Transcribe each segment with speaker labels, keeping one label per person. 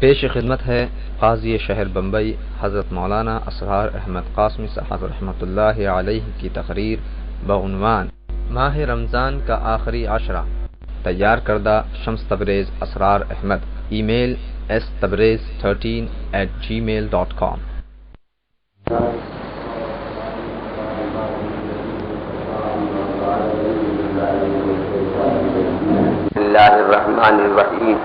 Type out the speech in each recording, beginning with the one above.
Speaker 1: پیش خدمت ہے قاضی شہر بمبئی حضرت مولانا اسرار احمد قاسمی صاحب رحمۃ اللہ علیہ کی تقریر بعنوان ماہ رمضان کا آخری عشرہ، تیار کردہ شمس تبریز اسرار احمد، ای میل stabriz13@gmail.com۔
Speaker 2: بسم اللہ الرحمن الرحیم۔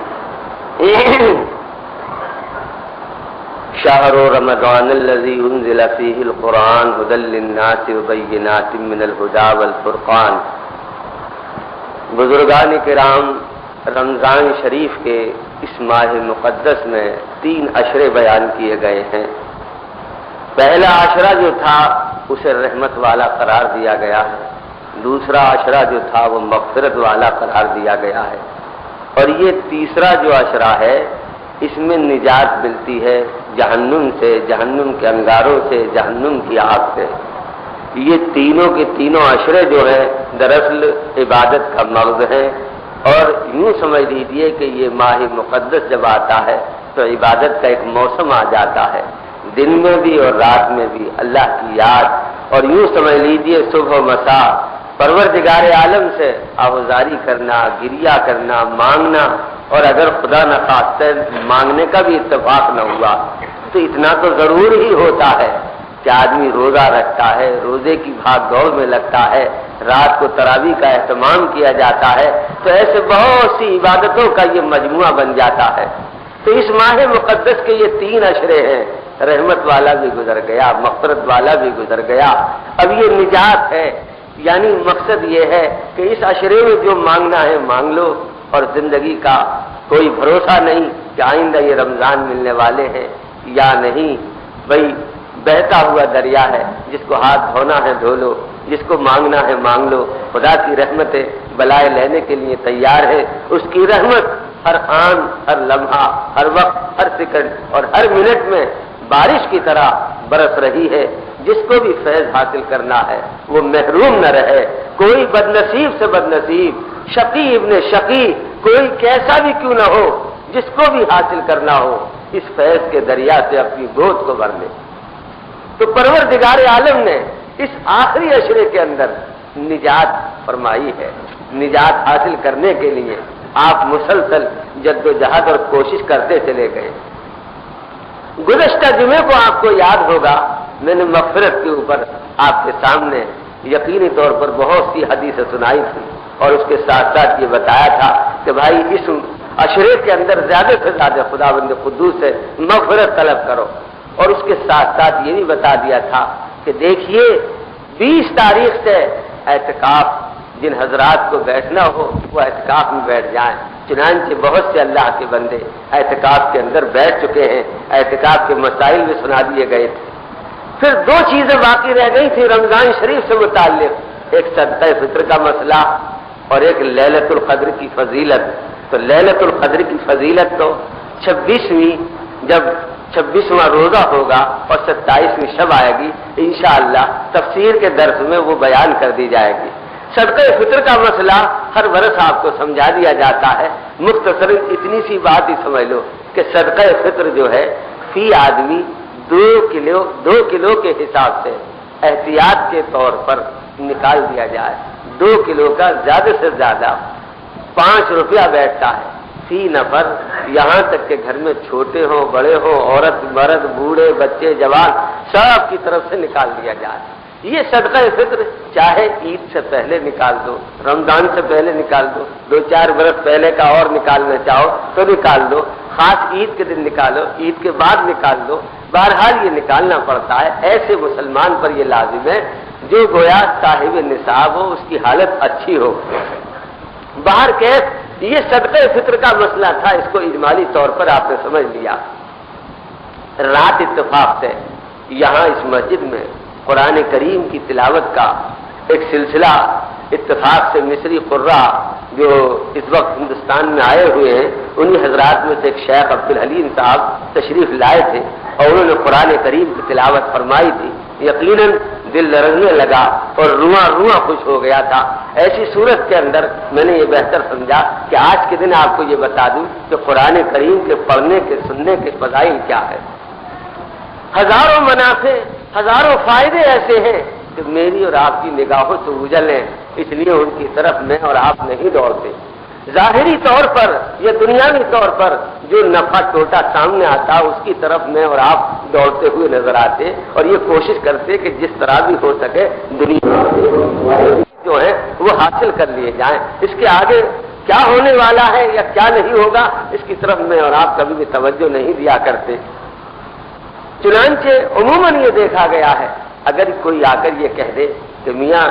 Speaker 2: شہر رمضان الذی انزل فیہ القرآن ھدی للناس وبینات من الھدی والفرقان۔ بزرگان کرام، رمضان شریف کے اس ماہ مقدس میں 3 عشرے بیان کیے گئے ہیں۔ پہلا عشرہ جو تھا اسے رحمت والا قرار دیا گیا ہے، دوسرا عشرہ جو تھا وہ مغفرت والا قرار دیا گیا ہے، اور یہ تیسرا جو عشرہ ہے اس میں نجات ملتی ہے جہنم سے، جہنم کے انگاروں سے، جہنم کی آگ سے۔ یہ تینوں کے تینوں عشرے جو ہیں دراصل عبادت کا مغز ہیں، اور یوں سمجھ لیجیے کہ یہ ماہ مقدس جب آتا ہے تو عبادت کا ایک موسم آ جاتا ہے، دن میں بھی اور رات میں بھی اللہ کی یاد، اور یوں سمجھ لیجیے صبح و مساء پروردگار عالم سے آوازاری کرنا، گریہ کرنا، مانگنا، اور اگر خدا نخواستہ مانگنے کا بھی اتفاق نہ ہوا تو اتنا تو ضرور ہی ہوتا ہے کہ آدمی روزہ رکھتا ہے، روزے کی بھاگ دوڑ میں لگتا ہے، رات کو تراویح کا اہتمام کیا جاتا ہے، تو ایسے بہت سی عبادتوں کا یہ مجموعہ بن جاتا ہے۔ تو اس ماہ مقدس کے یہ 3 عشرے ہیں، رحمت والا بھی گزر گیا، مغفرت والا بھی گزر گیا، اب یہ نجات ہے۔ یعنی مقصد یہ ہے کہ اس عشرے میں جو مانگنا ہے مانگ لو، اور زندگی کا کوئی بھروسہ نہیں کہ آئندہ یہ رمضان ملنے والے ہیں یا نہیں۔ بھئی بہتا ہوا دریا ہے، جس کو ہاتھ دھونا ہے دھو لو، جس کو مانگنا ہے مانگ لو۔ خدا کی رحمتیں بلائے لینے کے لیے تیار ہے، اس کی رحمت ہر آن، ہر لمحہ، ہر وقت، ہر سیکنڈ اور ہر منٹ میں بارش کی طرح برس رہی ہے۔ جس کو بھی فیض حاصل کرنا ہے وہ محروم نہ رہے، کوئی بدنصیب سے بدنصیب، شقی ابن شقی، کوئی کیسا بھی کیوں نہ ہو، جس کو بھی حاصل کرنا ہو اس فیض کے دریا سے اپنی گود کو بھر لے۔ تو پروردگار عالم نے اس آخری عشرے کے اندر نجات فرمائی ہے۔ نجات حاصل کرنے کے لیے آپ مسلسل جد و جہد اور کوشش کرتے چلے گئے۔ گزشتہ جمعے کو آپ کو یاد ہوگا میں نے مغفرت کے اوپر آپ کے سامنے یقینی طور پر بہت سی حدیثیں سنائی تھی، اور اس کے ساتھ ساتھ یہ بتایا تھا کہ بھائی اس عشرے کے اندر زیادہ سے زیادہ خداوند قدوس سے مغفرت طلب کرو، اور اس کے ساتھ ساتھ یہ بھی بتا دیا تھا کہ دیکھیے 20 تاریخ سے اعتکاف، جن حضرات کو بیٹھنا ہو وہ اعتکاف میں بیٹھ جائیں۔ چنانچہ بہت سے اللہ کے بندے اعتکاف کے اندر بیٹھ چکے ہیں، اعتکاف کے مسائل بھی سنا دیے گئے تھے۔ پھر 2 چیزیں باقی رہ گئی تھی رمضان شریف سے متعلق، ایک صدقہ فطر کا مسئلہ اور ایک لیلۃ القدر کی فضیلت۔ تو لیلۃ القدر کی فضیلت تو 26ویں، جب 26واں روزہ ہوگا اور 27ویں شب آئے گی انشاءاللہ تفسیر کے درس میں وہ بیان کر دی جائے گی۔ صدقہ فطر کا مسئلہ ہر برس آپ کو سمجھا دیا جاتا ہے، مختصر اتنی سی بات ہی سمجھ لو کہ صدقہ فطر جو ہے فی آدمی 2 کلو کے حساب سے احتیاط کے طور پر نکال دیا جائے۔ 2 کلو کا زیادہ سے زیادہ 5 روپیہ بیٹھتا ہے فی نفر، یہاں تک کہ گھر میں چھوٹے ہوں بڑے ہوں، عورت مرد بوڑھے بچے جوان سب کی طرف سے نکال دیا جائے۔ یہ صدقہ فطر چاہے عید سے پہلے نکال دو، رمضان سے پہلے نکال دو، 2-4 برس پہلے کا اور نکالنا چاہو تو نکال دو، خاص عید کے دن نکالو، عید کے بعد نکال دو، بہرحال یہ نکالنا پڑتا ہے۔ ایسے مسلمان پر یہ لازم ہے جو گویا صاحب نصاب ہو، اس کی حالت اچھی ہو۔ باہر کیف یہ صدقہ فطر کا مسئلہ تھا، اس کو اجمالی طور پر آپ نے سمجھ لیا۔ رات اتفاق سے یہاں اس مسجد میں قرآن کریم کی تلاوت کا ایک سلسلہ اتفاق سے مصری قراء جو اس وقت ہندوستان میں آئے ہوئے ہیں انہی حضرات میں سے ایک شیخ عبدالحلیم صاحب تشریف لائے تھے، اور انہوں نے قرآن کریم کی تلاوت فرمائی تھی۔ یقیناً دل لرزنے لگا اور رواں رواں خوش ہو گیا تھا۔ ایسی صورت کے اندر میں نے یہ بہتر سمجھا کہ آج کے دن آپ کو یہ بتا دوں کہ قرآن کریم کے پڑھنے کے سننے کے فضائل کیا ہے۔ ہزاروں منافع، ہزاروں فائدے ایسے ہیں کہ میری اور آپ کی نگاہوں سے اوجھل ہیں، اس لیے ان کی طرف میں اور آپ نہیں دوڑتے۔ ظاہری طور پر یا دنیاوی طور پر جو نفع ٹوٹا سامنے آتا اس کی طرف میں اور آپ دوڑتے ہوئے نظر آتے اور یہ کوشش کرتے کہ جس طرح بھی ہو سکے دنیا جو ہے وہ حاصل کر لیے جائیں۔ اس کے آگے کیا ہونے والا ہے یا کیا نہیں ہوگا اس کی طرف میں اور آپ کبھی بھی توجہ نہیں دیا کرتے۔ چنانچہ عموماً یہ دیکھا گیا ہے اگر کوئی آ کر یہ کہہ دے کہ میاں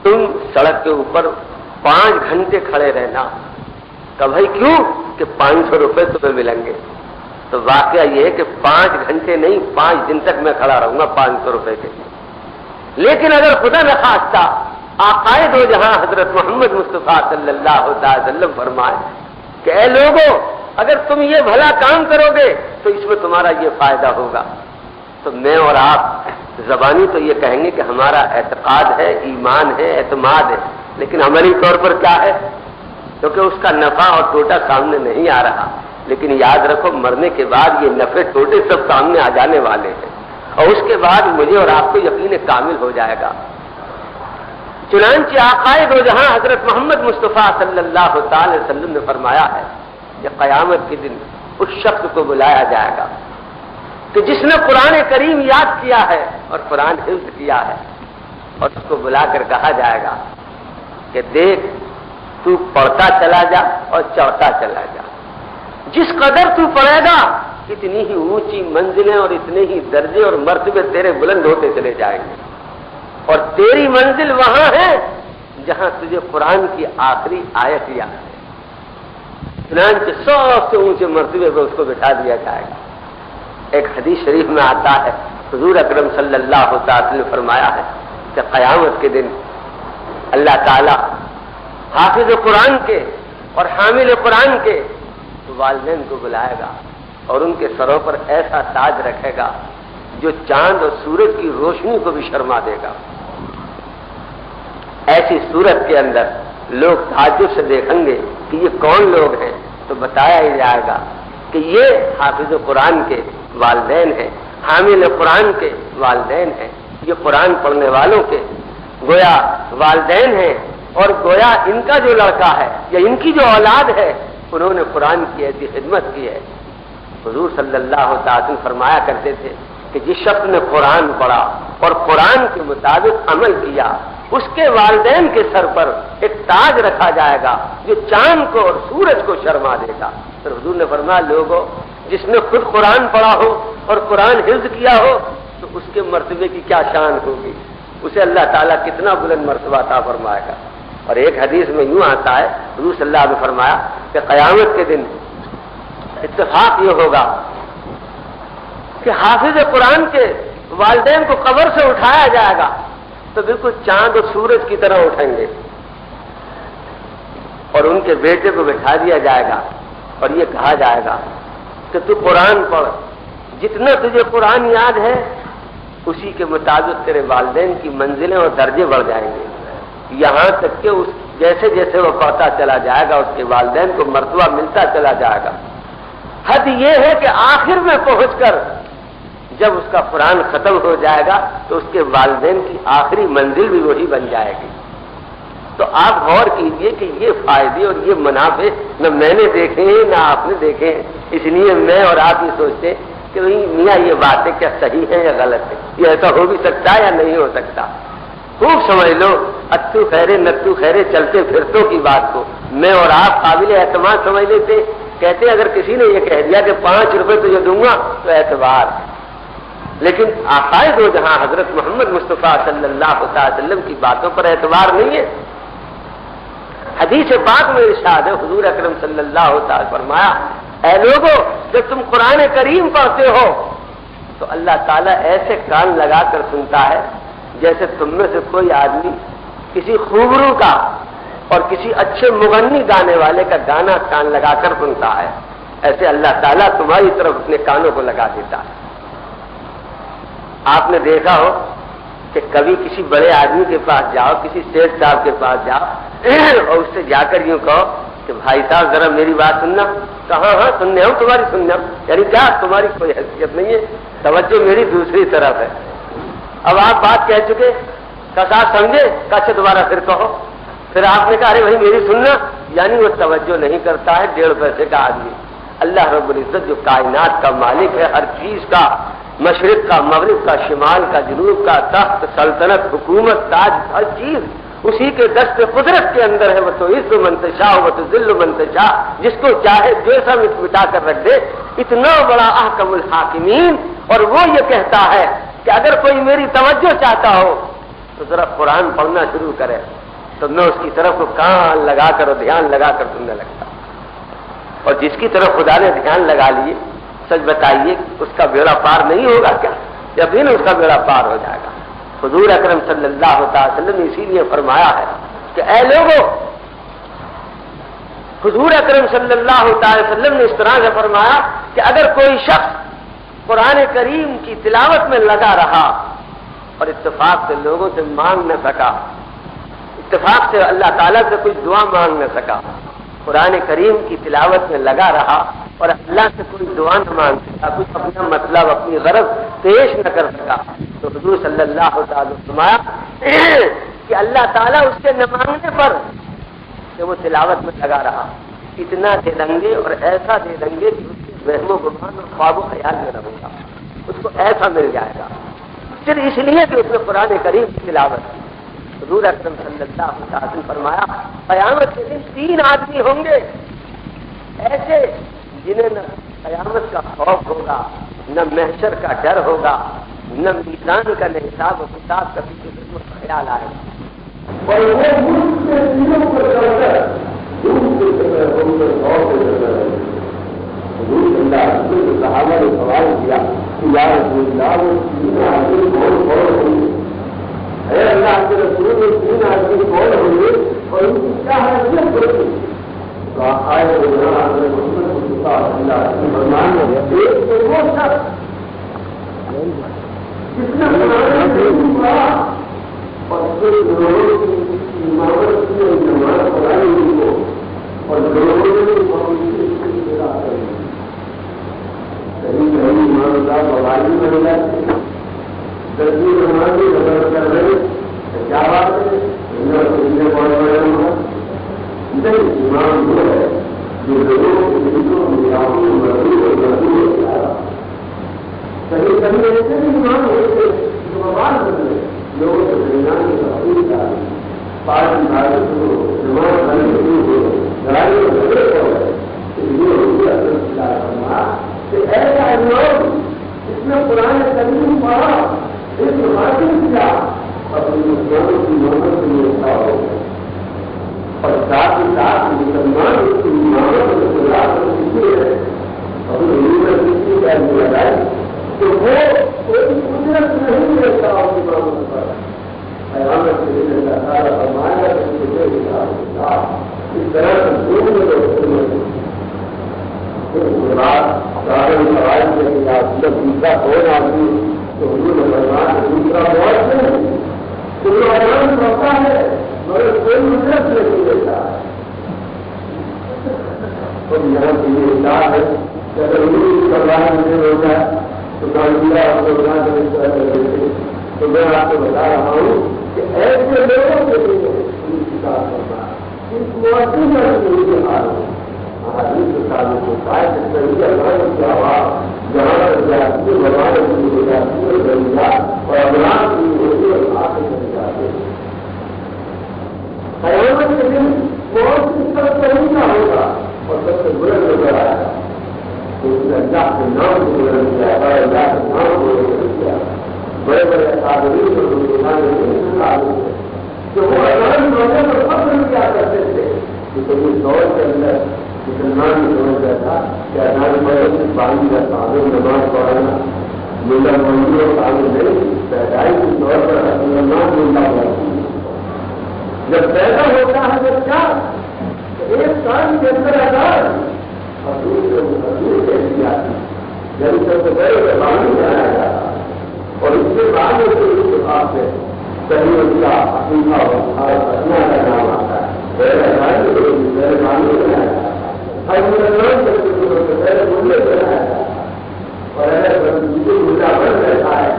Speaker 2: تم سڑک کے اوپر 5 گھنٹے کھڑے رہنا، تو بھائی کیوں؟ کہ 500 روپے تمہیں ملیں گے۔ تو واقعہ یہ ہے کہ 5 گھنٹے نہیں 5 دن تک میں کھڑا رہوں گا 500 روپے کے لیے۔ لیکن اگر خدا نخواستہ آقائے دو جہاں حضرت محمد مصطفیٰ صلی اللہ علیہ وسلم فرمائے کہ اے لوگوں اگر تم یہ بھلا کام کرو گے تو اس میں تمہارا یہ فائدہ ہوگا، تو میں اور آپ زبانی تو یہ کہیں گے کہ ہمارا اعتقاد ہے، ایمان ہے، اعتماد ہے، لیکن عملی طور پر کیا ہے؟ کیونکہ اس کا نفع اور ٹوٹا سامنے نہیں آ رہا۔ لیکن یاد رکھو مرنے کے بعد یہ نفع ٹوٹے سب سامنے آ جانے والے ہیں، اور اس کے بعد مجھے اور آپ کو یقین کامل ہو جائے گا۔ چنانچہ آقائے دو جہاں حضرت محمد مصطفیٰ صلی اللہ تعالی وسلم نے فرمایا ہے کہ قیامت کے دن اس شخص کو بلایا جائے گا کہ جس نے قرآن کریم یاد کیا ہے اور قرآن حفظ کیا ہے، اور اس کو بلا کر کہا جائے گا کہ دیکھ تو پڑھتا چلا جا اور چڑھتا چلا جا، جس قدر تو پڑھے گا اتنی ہی اونچی منزلیں اور اتنے ہی درجے اور مرتبے تیرے بلند ہوتے چلے جائیں گے، اور تیری منزل وہاں ہے جہاں تجھے قرآن کی آخری آیت یاد ہے۔ چنانچہ سب سے اونچے مرتبے پہ اس کو بٹھا دیا جائے گا۔ ایک حدیث شریف میں آتا ہے حضور اکرم صلی اللہ علیہ وسلم نے فرمایا ہے کہ قیامت کے دن اللہ تعالی حافظ قرآن کے اور حامل قرآن کے والدین کو بلائے گا اور ان کے سروں پر ایسا تاج رکھے گا جو چاند اور سورج کی روشنی کو بھی شرما دے گا۔ ایسی صورت کے اندر لوگ تعجب سے دیکھیں گے کہ یہ کون لوگ ہیں، تو بتایا ہی جائے گا کہ یہ حافظ قرآن کے والدین ہیں، حامل قرآن کے والدین ہیں، یہ قرآن پڑھنے والوں کے گویا والدین ہیں، اور گویا ان کا جو لڑکا ہے یا ان کی جو اولاد ہے انہوں نے قرآن کی ایسی خدمت کی ہے۔ حضور صلی اللہ علیہ وسلم فرمایا کرتے تھے کہ جس شخص نے قرآن پڑھا اور قرآن کے مطابق عمل کیا اس کے والدین کے سر پر ایک تاج رکھا جائے گا جو چاند کو اور سورج کو شرما دے گا۔ پھر حضور نے فرمایا لوگوں جس نے خود قرآن پڑھا ہو اور قرآن حفظ کیا ہو تو اس کے مرتبے کی کیا شان ہوگی، اسے اللہ تعالیٰ کتنا بلند مرتبہ عطا فرمائے گا۔ اور ایک حدیث میں یوں آتا ہے حضور صلی اللہ علیہ وسلم نے فرمایا کہ قیامت کے دن اتفاق یہ ہوگا کہ حافظ قرآن کے والدین کو قبر سے اٹھایا جائے گا تو بالکل چاند اور سورج کی طرح اٹھیں گے، اور ان کے بیٹے کو بٹھا دیا جائے گا اور یہ کہا جائے گا کہ تو قرآن پڑھ، جتنا تجھے قرآن یاد ہے اسی کے مطابق تیرے والدین کی منزلیں اور درجے بڑھ جائیں گے، یہاں تک کہ اس جیسے جیسے وہ پڑھتا چلا جائے گا اس کے والدین کو مرتبہ ملتا چلا جائے گا۔ حد یہ ہے کہ آخر میں پہنچ کر جب اس کا قرآن ختم ہو جائے گا تو اس کے والدین کی آخری منزل بھی وہی بن جائے گی۔ تو آپ غور کیجئے کہ یہ فائدے اور یہ منافع نہ میں نے دیکھے ہیں نہ آپ نے دیکھے ہیں، اس لیے میں اور آپ یہ سوچتے ہیں کہ میاں یہ باتیں کیا صحیح ہیں یا غلط ہیں، یہ ایسا ہو بھی سکتا ہے یا نہیں ہو سکتا۔ خوب سمجھ لو اتو خیرے نتو خیرے چلتے پھرتوں کی بات کو میں اور آپ قابل اعتماد سمجھ لیتے، کہتے اگر کسی نے یہ کہہ دیا کہ 5 روپے تجھے دوں گا تو اعتبار، لیکن آقائے دو جہاں حضرت محمد مصطفیٰ صلی اللہ علیہ وسلم کی باتوں پر اعتبار نہیں ہے۔ حدیث پاک میں ارشاد ہے حضور اکرم صلی اللہ علیہ وسلم فرمایا اے لوگوں جب تم قرآن کریم پڑھتے ہو تو اللہ تعالیٰ ایسے کان لگا کر سنتا ہے جیسے تم میں سے کوئی آدمی کسی خوبرو کا اور کسی اچھے مغنی گانے والے کا گانا کان لگا کر سنتا ہے، ایسے اللہ تعالیٰ تمہاری طرف اپنے کانوں کو لگا دیتا ہے۔ آپ نے دیکھا ہو کہ کبھی کسی بڑے آدمی کے پاس جاؤ، کسی سیٹھ صاحب کے پاس جاؤ اور اس سے جا کر یوں کہو کہ بھائی صاحب ذرا میری بات سننا، کہاں ہاں سننے ہوں تمہاری سننا، یعنی کیا تمہاری کوئی حیثیت نہیں ہے، توجہ میری دوسری طرف ہے۔ اب آپ بات کہہ چکے، کسا سمجھے، اچھا دوبارہ پھر کہو، پھر آپ نے کہا ارے بھائی میری سننا، یعنی وہ توجہ نہیں کرتا ہے 1.5 پیسے کا آدمی۔ اللہ رب العزت جو کائنات کا مالک ہے، ہر چیز کا، مشرق کا، مغرب کا، شمال کا، جنوب کا، تخت، سلطنت، حکومت، تاج، ہر چیز اسی کے دست قدرت کے اندر ہے۔ وہ تو عز منتشا، وہ تو ذل منتشا، جس کو چاہے جیسا مٹا کر رکھ دے۔ اتنا بڑا احکم الحاکمین، اور وہ یہ کہتا ہے کہ اگر کوئی میری توجہ چاہتا ہو تو ذرا قرآن پڑھنا شروع کرے، تو میں اس کی طرف کو کان لگا کر اور دھیان لگا کر سننے لگتا۔ اور جس کی طرف خدا نے دھیان لگا لیے، سچ بتائیے اس کا بیڑا پار نہیں ہوگا کیا؟ یقین اس کا بیڑا پار ہو جائے گا۔ حضور اکرم صلی اللہ تعالی وسلم نے اسی لیے فرمایا ہے کہ اے لوگوں، حضور اکرم صلی اللہ تعالی وسلم نے اس طرح سے فرمایا کہ اگر کوئی شخص قرآن کریم کی تلاوت میں لگا رہا اور اتفاق سے لوگوں سے مانگ نہ سکا، اتفاق سے اللہ تعالیٰ سے کوئی دعا مانگ نہ سکا، قرآن کریم کی تلاوت میں لگا رہا اور اللہ سے کوئی دعا نہ مانگ سکا، کچھ اپنا مطلب، اپنی غرض پیش نہ کر سکا، تو حضور صلی اللہ تعالی فرمایا کہ اللہ تعالیٰ اس کے نہ مانگنے پر کہ وہ تلاوت میں لگا رہا اتنا دے دیں گے اور ایسا دے دیں گے کہ اس کے وہم و گمان اور خواب و خیال میں رہے گا، اس کو ایسا مل جائے گا، صرف اس لیے کہ اس نے قرآن کریم کی تلاوت کی۔ حضور اکرم صلی اللہ علیہ وسلم فرمایا قیامت کے دن 3 آدمی ہوں گے ایسے جنہیں نہ قیامت کا خوف ہوگا، نہ محشر کا ڈر ہوگا، نہ میزان کا، نہ حساب و کتاب کا کسی قسم کا خیال آئے گا۔ اور وہ ملک کے دلوں پر چل کر دور سے صحابہ نے سوال کیا کہ یا رسول اللہ وہ 3 آدمی کون ہوں گے؟ اے اللہ کے رسول وہ 3 آدمی کون ہوں گے اور ان کی کیا حیثیت ہوگی؟ تو آئے فرمان میں ایک تو وہ شخص جس نے پڑھا اور پھر لوگوں کی عمارت کی اور جماعت پڑھائی ان کو اور لوگوں نے کہیں ایمان کا بوالی بن جاتے دردی ہماری نظر کر رہے کیا بات ہے؟ بہت بڑے ہوگا نہیں، ایمان وہ ہے جو لوگوں کے دلوں میراثوں مزدور اور مزدور ہوتا ہے۔ کہیں کبھی ایسے بھی ایمان ہوتے جو بوال بدلے لوگوں سے درمیان کی تفصیل کا پارٹی بھائی کو جماعت بننے شروع ہو لڑائی میں جھگڑے ہو گئے، اس لیے حضور اکرم صلی اللہ علیہ وسلم کہ ایسا لوگ اس نے قرآن کریم پڑھا، اس کو حاصل کیا، اپنی مسلمانوں کی محبت سے ملتا ہو اور ساتھ ہی ساتھ مسلمان اس کی محبت سے خدا کو سیکھے ہے اور کسی کا لگائے تو وہ کوئی قدرت نہیں رہتا اس کی محبت پر قیامت کے دن اللہ تعالیٰ فرمایا کہ اس طرح سے دونوں لوگ سارے سوال کے خلاف جب دوسرا کون آدمی تو حضور نے فرمایا دوسرا بہت نہیں تو آرام ہوتا ہے مگر کوئی مدد نہیں دیتا ہے۔ اور یہاں سے یہ اطلاع ہے کہ اگر حضور کی پرواہ نہیں ہوتا ہے تو گاندیا اور پروگرام کو اس طرح کر دیتے، تو میں آپ کو بتا رہا ہوں کہ ایسے لوگوں کے لیے کتاب کرنا اس موضوع میں ضروری حال ہے۔ حدیث کے ساتھ ہوتا ہے کہ صحیح اللہ کی آواز جہاں تک جاتی ہے بھگوان کی ہو جاتی ہے دریا اور ابران کی ہوتی ہے اور آگے چل جاتے ہیں۔ قیامت کے دن بہت اس طرح صحیح نہ ہوگا اور سب سے بلند نظر آئے گا تو اس نے اللہ کے نام کو بلند کیا، بڑے اللہ کے نام کو بلند کیا، بڑے بڑے قادرین اور جو وہ اعلان ہونے پر فخر کیا کرتے تھے کہ کبھی دور کے اندر مسلمان نے سمجھا تھا کہ اذان پڑھے پانی کا تعلق نماز پڑھنا ملا منظور اور تعلق نہیں، پیدائش کے طور پر مسلمان ملا جاتی ہے۔ جب پیدا ہوتا ہے جب کیا ایک سال کے اندر اذان اور دوسرے مزدور کیسی آتی جب سب سے پہلے پانی بنایا جاتا اور اس کے بعد اس کے بعد سے
Speaker 3: کہیں اس کا عقیدہ اور رچنا کا نام آتا ہے. ہر مسلمان سے پہلے بولے بنایا تھا اور اگر مجھے بن رہتا ہے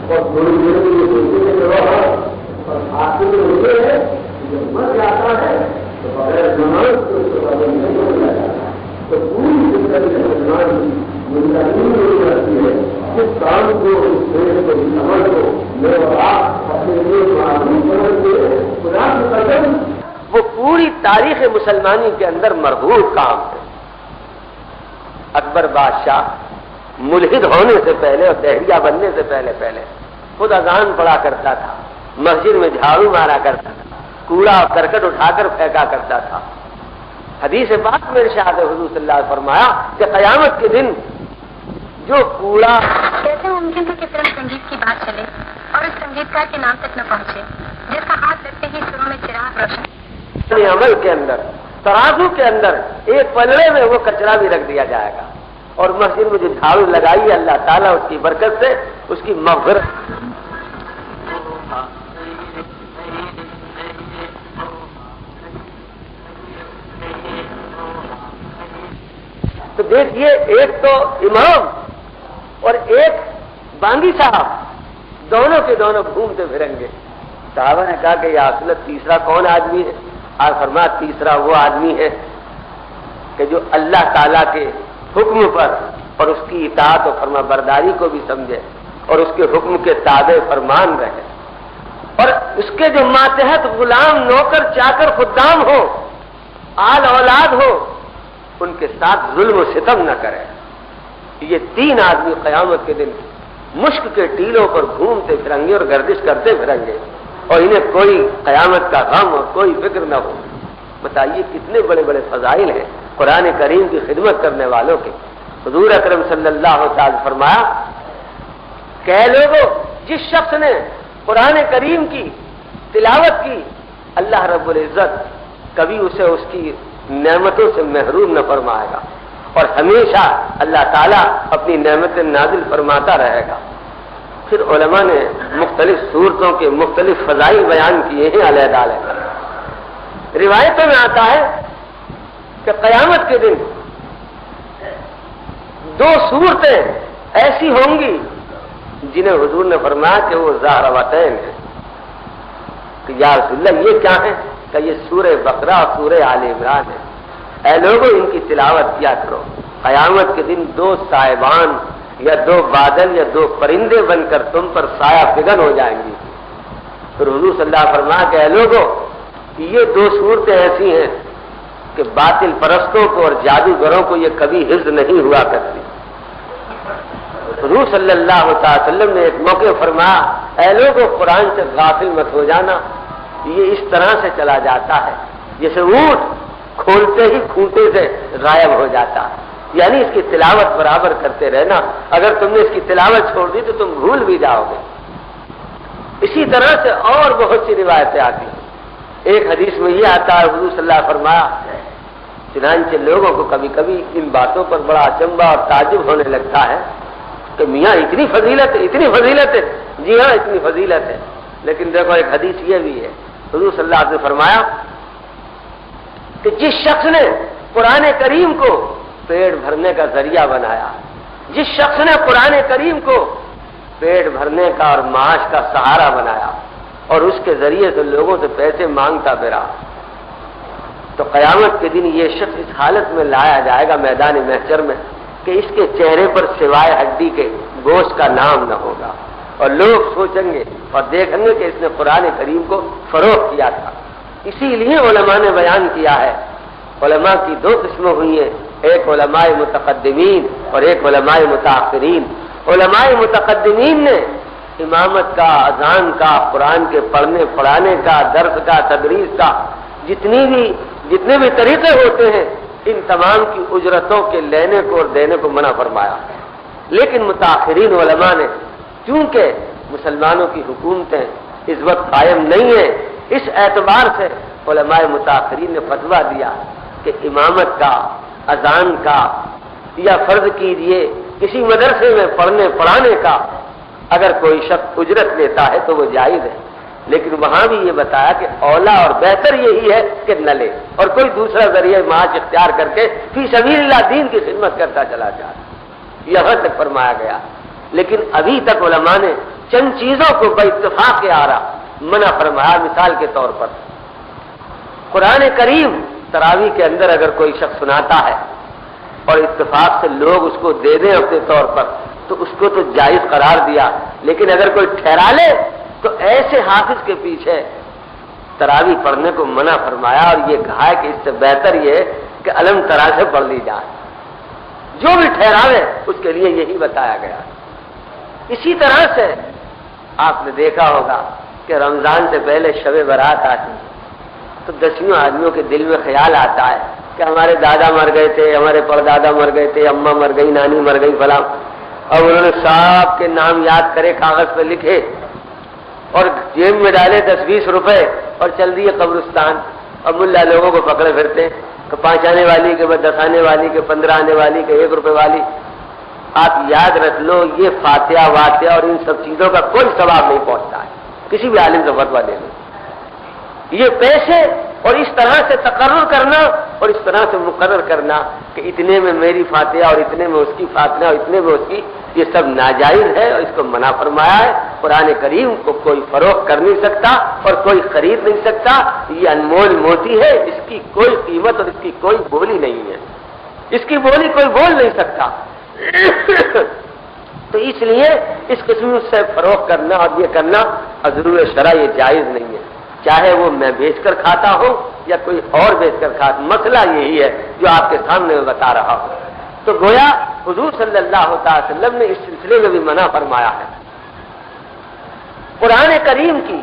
Speaker 3: اور تھوڑی دیر کے لیے سوچنے کے بعد اور آخر میں ہوتے ہیں جب مر جاتا ہے تو بغیر نماز کو اس کو قبول نہیں ہو جاتا. تو پوری زندگی مسلمان منتظم ہو جاتی ہے اس کام کو اس دیش کو اس عمل کو میرے آپ اپنے لیے معلوم سمجھتے ہیں. خدا کی قسم
Speaker 2: وہ پوری تاریخ مسلمانی کے اندر مرغوب کام ہے. اکبر بادشاہ ملحد ہونے سے پہلے اور دہریہ بننے سے پہلے خود اذان پڑھا کرتا تھا, مسجد میں جھاڑو مارا کرتا تھا, کوڑا اور کرکٹ اٹھا کر پھینکا کرتا تھا. حدیث پاک میں ارشاد حضور صلی اللہ علیہ وسلم فرمایا کہ قیامت کے دن جو کوڑا
Speaker 4: کیسے ممکن ہے کہ صرف سنگیت کی بات چلے اور اس سنگیتکار کے نام تک نہ پہنچے جس کا ہاتھ لگتے ہی سروں میں چراغ روشن.
Speaker 2: عمل کے اندر ترازو کے اندر ایک پلڑے میں وہ کچرا بھی رکھ دیا جائے گا اور مسجد میں جو جھاڑو لگائی ہے اللہ تعالیٰ اس کی برکت سے اس کی مغفرت. تو دیکھیے ایک تو امام اور ایک بانگی صاحب دونوں کے دونوں گھومتے پھریں گے. صحابہ نے کہا کہ یا رسول اللہ تیسرا کون آدمی ہے؟ آپ فرمایا تیسرا وہ آدمی ہے کہ جو اللہ تعالیٰ کے حکم پر اور اس کی اطاعت و فرما برداری کو بھی سمجھے اور اس کے حکم کے تابع فرمان رہے اور اس کے جو ماتحت غلام نوکر چاکر خدام ہو آل اولاد ہو ان کے ساتھ ظلم و ستم نہ کرے. یہ تین آدمی قیامت کے دن مشک کے ٹیلوں پر گھومتے پھریں گے اور گردش کرتے پھریں گے اور انہیں کوئی قیامت کا غم اور کوئی فکر نہ ہو. بتائیے کتنے بڑے بڑے فضائل ہیں قرآن کریم کی خدمت کرنے والوں کے. حضور اکرم صلی اللہ تعالی فرمایا کہ لوگوں جس شخص نے قرآن کریم کی تلاوت کی اللہ رب العزت کبھی اسے اس کی نعمتوں سے محروم نہ فرمائے گا اور ہمیشہ اللہ تعالیٰ اپنی نعمتیں نازل فرماتا رہے گا. پھر علماء نے مختلف صورتوں کے مختلف فضائل بیان کیے ہیں علیحدہ علیحدہ. روایتوں میں آتا ہے کہ قیامت کے دن دو صورتیں ایسی ہوں گی جنہیں حضور نے فرمایا کہ وہ ظاہروتین ہیں. کہ یا رسول اللہ یہ کیا ہے؟ کہ یہ سورہ بقرہ اور سورہ آل عمران ہے. اے لوگوں ان کی تلاوت کیا کرو. قیامت کے دن دو صاحبان یا دو بادل یا دو پرندے بن کر تم پر سایہ فگن ہو جائیں گی. پھر حضور صلی اللہ علیہ وسلم فرمایا کہ اے لوگوں یہ دو صورتیں ایسی ہیں کہ باطل پرستوں کو اور جادوگروں کو یہ کبھی حفظ نہیں ہوا کرتی. حضور صلی اللہ تعالی وسلم نے ایک موقع فرمایا اے لوگوں قرآن سے غافل مت ہو جانا. یہ اس طرح سے چلا جاتا ہے جیسے اونٹ کھولتے ہی کھوٹے سے غائب ہو جاتا ہے. یعنی اس کی تلاوت برابر کرتے رہنا. اگر تم نے اس کی تلاوت چھوڑ دی تو تم بھول بھی جاؤ گے. اسی طرح سے اور بہت سی روایتیں آتی ہیں. ایک حدیث میں یہ آتا ہے حضور صلی اللہ علیہ وسلم فرمایا چنانچہ لوگوں کو کبھی کبھی ان باتوں پر بڑا اچنبھا اور تعجب ہونے لگتا ہے کہ میاں اتنی فضیلت ہے اتنی فضیلت ہے. جی ہاں اتنی فضیلت ہے. لیکن دیکھو ایک حدیث یہ بھی ہے حضور صلی اللہ علیہ وسلم نے فرمایا کہ جس شخص نے قرآن کریم کو پیٹ بھرنے کا ذریعہ بنایا, جس شخص نے قرآن کریم کو پیٹ بھرنے کا اور معاش کا سہارا بنایا اور اس کے ذریعے سے لوگوں سے پیسے مانگتا پھرا, تو قیامت کے دن یہ شخص اس حالت میں لایا جائے گا میدان محشر میں کہ اس کے چہرے پر سوائے ہڈی کے گوشت کا نام نہ ہوگا اور لوگ سوچیں گے اور دیکھیں گے کہ اس نے قرآن کریم کو فروغ کیا تھا. اسی لیے علماء نے بیان کیا ہے علماء کی دو قسمیں ہوئی ہیں, ایک علماء متقدمین اور ایک علماء متاخرین. علماء متقدمین نے امامت کا, اذان کا, قرآن کے پڑھنے پڑھانے کا, درس کا, تدریس کا جتنے بھی طریقے ہوتے ہیں ان تمام کی اجرتوں کے لینے کو اور دینے کو منع فرمایا. لیکن متاخرین علماء نے چونکہ مسلمانوں کی حکومتیں اس وقت قائم نہیں ہیں, اس اعتبار سے علماء متاخرین نے فتویٰ دیا کہ امامت کا, اذان کا یا فرض کیجئے کسی مدرسے میں پڑھنے پڑھانے کا اگر کوئی شخص اجرت لیتا ہے تو وہ جائز ہے. لیکن وہاں بھی یہ بتایا کہ اولا اور بہتر یہی ہے کہ نہ لے اور کوئی دوسرا ذریعہ معاش اختیار کر کے فی سبیل اللہ دین کی خدمت کرتا چلا جائے، یہاں تک فرمایا گیا۔ لیکن ابھی تک علماء نے چند چیزوں کو باتفاق آرا منع فرمایا۔ مثال کے طور پر قرآن کریم تراویح کے اندر اگر کوئی شخص سناتا ہے اور اتفاق سے لوگ اس کو دے دیں اپنے طور پر تو اس کو تو جائز قرار دیا، لیکن اگر کوئی ٹھہرا لے تو ایسے حافظ کے پیچھے تراویح پڑھنے کو منع فرمایا، اور یہ کہا ہے کہ اس سے بہتر یہ کہ علم ترا سے پڑھ لی جائے۔ جو بھی ٹھہراوے اس کے لیے یہی بتایا گیا۔ اسی طرح سے آپ نے دیکھا ہوگا کہ رمضان سے پہلے شب برات آتی تو دسیوں آدمیوں کے دل میں خیال آتا ہے کہ ہمارے دادا مر گئے تھے، ہمارے پردادا مر گئے تھے، اماں مر گئی، نانی مر گئی، فلاں، اور انہوں نے سب کے نام یاد کرے، کاغذ پہ لکھے اور جیب میں ڈالے 10-20 روپے اور چل دیے قبرستان، اور ملا لوگوں کو پکڑے پھرتے کہ 5 آنے والی کے 10 آنے والی کے 15 آنے والی کے 1 روپے والی۔ آپ یاد رکھ لو یہ فاتحہ واقعہ اور ان سب چیزوں کا کوئی ثواب نہیں پہنچتا ہے، کسی بھی عالم سے فتویٰ لے لو۔ یہ پیسے اور اس طرح سے تقرر کرنا اور اس طرح سے مقرر کرنا کہ اتنے میں میری فاتحہ اور اتنے میں اس کی فاتحہ اور اتنے میں اس کی، یہ سب ناجائز ہے اور اس کو منع فرمایا ہے۔ قرآن کریم کو کوئی فروخت کر نہیں سکتا اور کوئی خرید نہیں سکتا، یہ انمول موتی ہے، اس کی کوئی قیمت اور اس کی کوئی بولی نہیں ہے، اس کی بولی کوئی بول نہیں سکتا۔ تو اس لیے اس قسم سے فروخت کرنا اور یہ کرنا حضور شرع یہ جائز نہیں ہے، چاہے وہ میں بیچ کر کھاتا ہوں یا کوئی اور بیچ کر کھاتا، مسئلہ یہی ہے جو آپ کے سامنے میں بتا رہا ہوں۔ تو گویا حضور صلی اللہ علیہ وسلم نے اس سلسلے میں بھی منع فرمایا ہے۔ قرآن کریم کی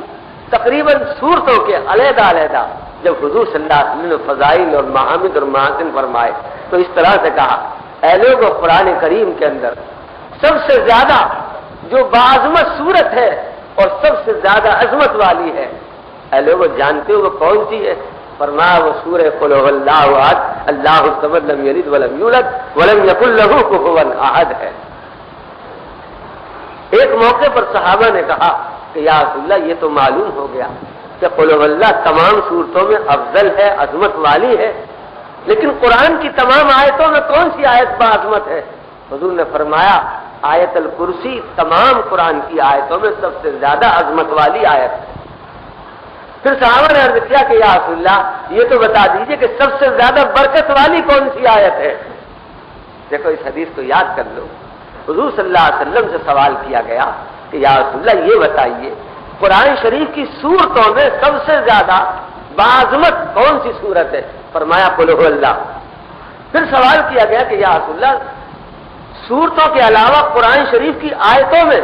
Speaker 2: تقریباً صورتوں کے علیحدہ علیحدہ جب حضور صلی اللہ علیہ وسلم نے فضائل اور محامد اور محاسن فرمائے تو اس طرح سے کہا، اے لوگوں قرآن کریم کے اندر سب سے زیادہ جو باعظمت صورت ہے اور سب سے زیادہ عظمت والی ہے، اے لوگوں جانتے ہو وہ کون سی ہے؟ فرمایا وہ سورہ قل هو اللہ احد اللہ الصمد لم یلد ولم یولد ولم یکن له کفوا احد ہے۔ ایک موقع پر صحابہ نے کہا کہ یا رسول اللہ یہ تو معلوم ہو گیا کہ قل هو اللہ تمام صورتوں میں افضل ہے، عظمت والی ہے، لیکن قرآن کی تمام آیتوں میں کون سی آیت باعظمت ہے؟ حضور نے فرمایا آیت الکرسی تمام قرآن کی آیتوں میں سب سے زیادہ عظمت والی آیت ہے۔ پھر صحابہ نے عرض کیا کہ یا رسول اللہ یہ تو بتا دیجئے کہ سب سے زیادہ برکت والی کون سی آیت ہے؟ دیکھو اس حدیث کو یاد کر لو، حضور صلی اللہ علیہ وسلم سے سوال کیا گیا کہ یا رسول اللہ یہ بتائیے قرآن شریف کی صورتوں میں سب سے زیادہ باعظمت کون سی صورت ہے؟ فرمایا قل هو اللہ۔ پھر سوال کیا گیا کہ یا رسول اللہ صورتوں کے علاوہ قرآن شریف کی آیتوں میں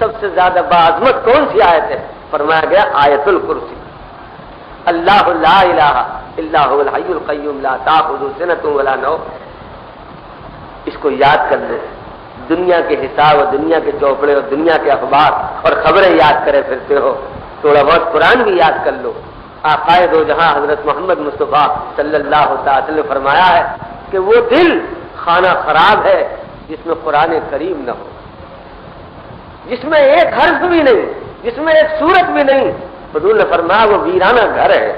Speaker 2: سب سے زیادہ باعظمت کون سی آیت ہے؟ فرمایا گیا آیت الکرسی، اللہ لا الہ الا هو الحی القیوم لا تأخذہ سنۃ ولا نوم۔ اس کو یاد کر لیں، دنیا کے حساب اور دنیا کے چوپڑے اور دنیا کے اخبار اور خبریں یاد کرے پھرتے ہو، تھوڑا بہت قرآن بھی یاد کر لو۔ آقائے دو جہاں حضرت محمد مصطفیٰ صلی اللہ علیہ وسلم نے فرمایا ہے کہ وہ دل خانہ خراب ہے جس میں قرآن کریم نہ ہو، جس میں ایک حرف بھی نہیں، جس میں ایک سورت بھی نہیں۔ حضور نے فرمایا وہ ویرانہ گھر ہے،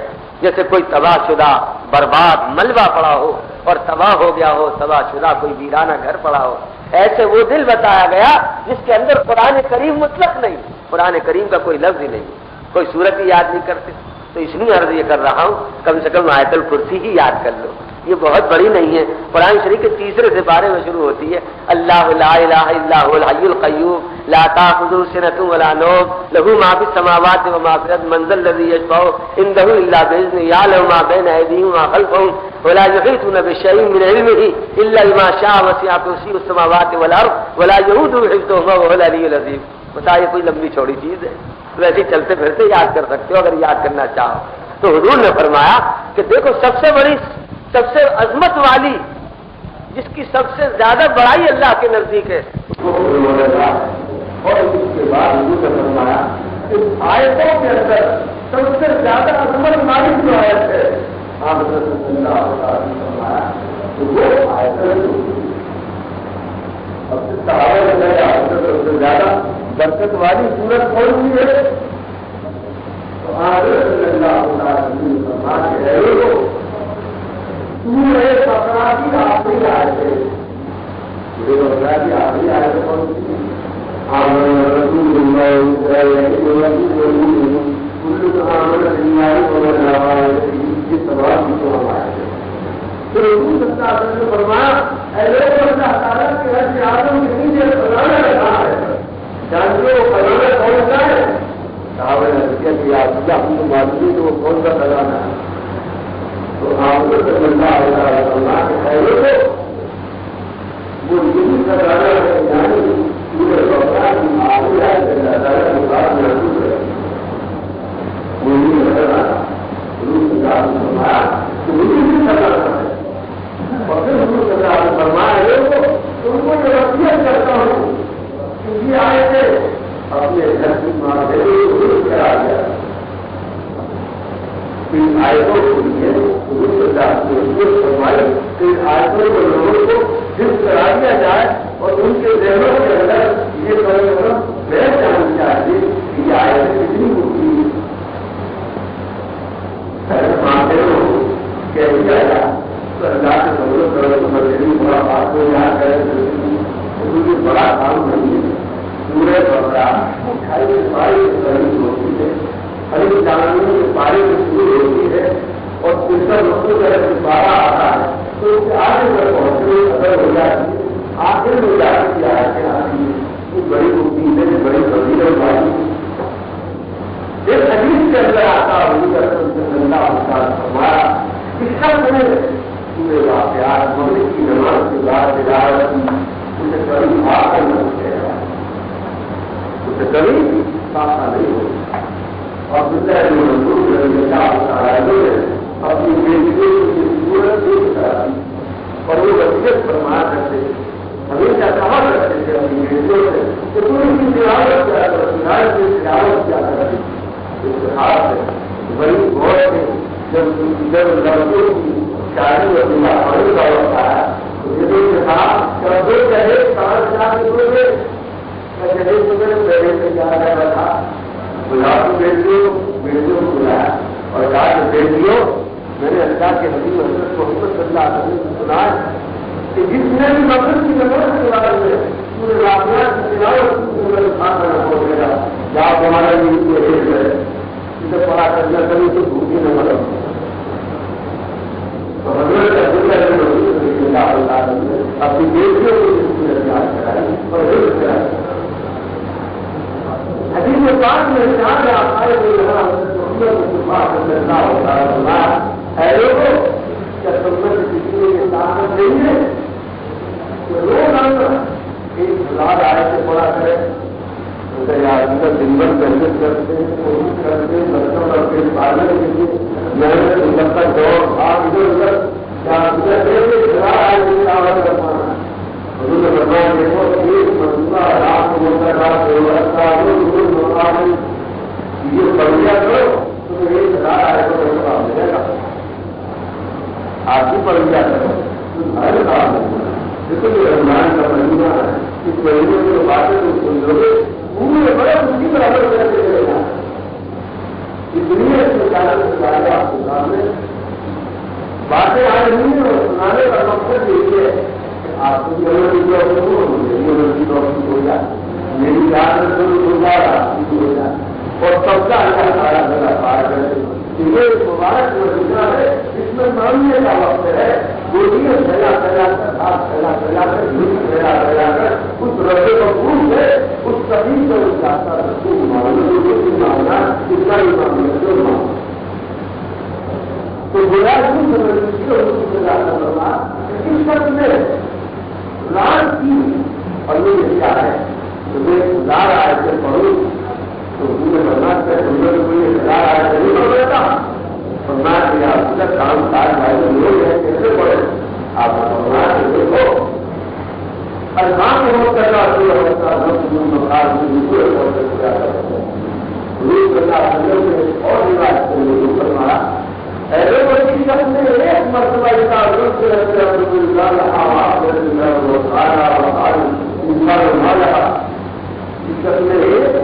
Speaker 2: جیسے کوئی تباہ شدہ برباد ملبہ پڑا ہو اور تباہ ہو گیا ہو، تباہ شدہ کوئی ویرانہ گھر پڑا ہو، ایسے وہ دل بتایا گیا جس کے اندر قرآن کریم مطلق نہیں، قرآن کریم کا کوئی لفظ ہی نہیں، کوئی سورت ہی یاد نہیں کرتے۔ تو اس لیے عرض یہ کر رہا ہوں کم سے کم آیت الکرسی ہی یاد کر لو، یہ بہت بڑی نہیں ہے۔ قرآن شریف کے تیسرے سپارے میں شروع ہوتی ہے اللہ لا الہ الا هو الحی القیوم لا تأخذہ سنۃ ولا نوم لہ ما فی السماوات وما فی الارض من ذا الذی یشفع عنده الا باذنہ یعلم ما بین ایدیہم وما خلفہم ولا یحیطون بشیء من علمہ الا بما شاء وسع کرسیہ السماوات والارض ولا یؤودہ حفظہما وهو العلی العظیم۔ بتائیے کوئی لمبی چوڑی چیز ہے؟ ویسے چلتے پھرتے یاد کر سکتے ہو اگر یاد کرنا چاہو۔ تو حضور نے فرمایا کہ دیکھو سب سے بڑی سب سے عظمت والی جس کی سب سے زیادہ بڑائی اللہ کے نزدیک ہے،
Speaker 3: اور اس کے بعد حضور نے فرمایا اس آیتوں کے اندر سب سے زیادہ عظمت والی جو آیت ہے آپ نے فرمایا تو وہ آیت ہے۔ اب صحابہ نے کہا سب سے زیادہ برکت والی صورت کون سی ہے؟